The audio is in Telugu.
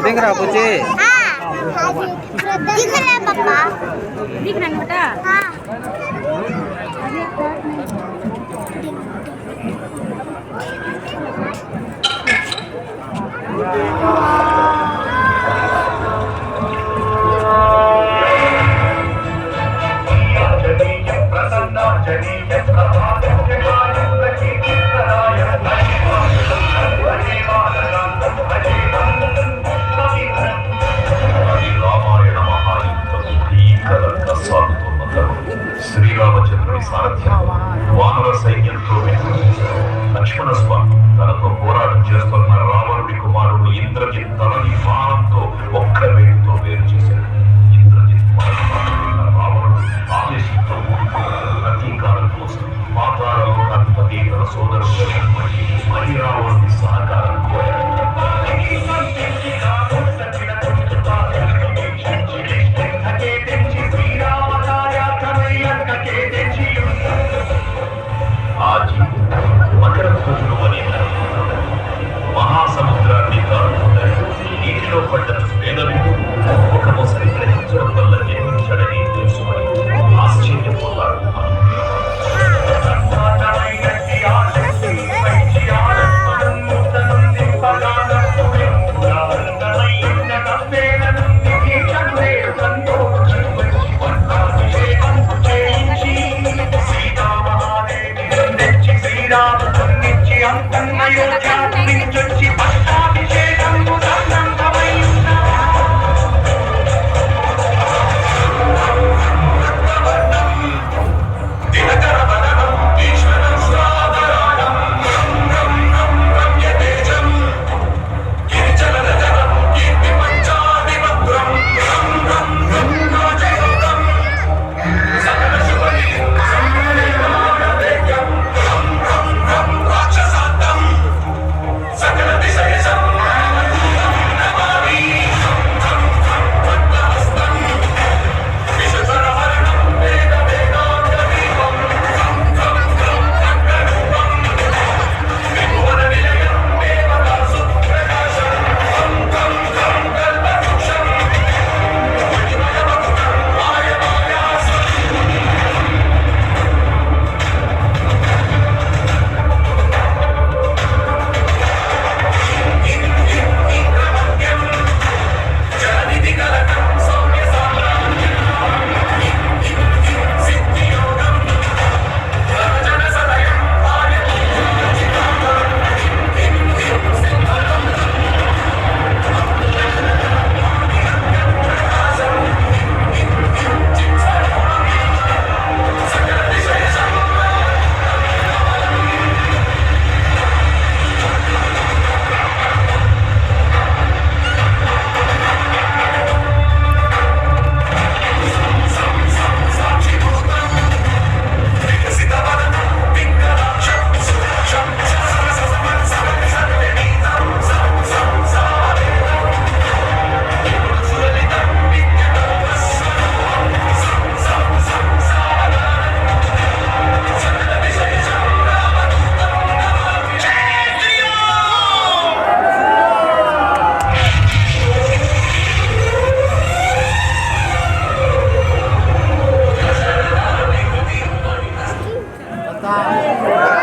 दिख रहा बुझे? दिख रहा है पापा। दिख रहा है बेटा? हाँ। శ్రీరామచంద్రుని సారథ్యం వానర సైన్యంతో లక్ష్మణ స్వామి తనతో పోరాటం చేస్తున్న రావణుడి కుమారుడు ఇంద్రజిత్ తలని బాణంతో ఒక్క వేడితో వేరు చేశాడు. ఇంద్రజిత్ మరణించిన రావణుడు ఆవేశంతో ప్రతీకారం కోసం పాతాళంలో అధిపతి తన సోదరుడు మహిరావణుడి సహకారం కోరాడు. మకర ధ్వజులు అనే మహాసముద్రాన్ని దాటుకుంటారు. నీటిలో పడ్డ వేదవిందు ఒక మొసలి గ్రహించడం వల్ల జన్మించాడని తెలుసుకొని ఆశ్చర్యపోతాడు. Tá.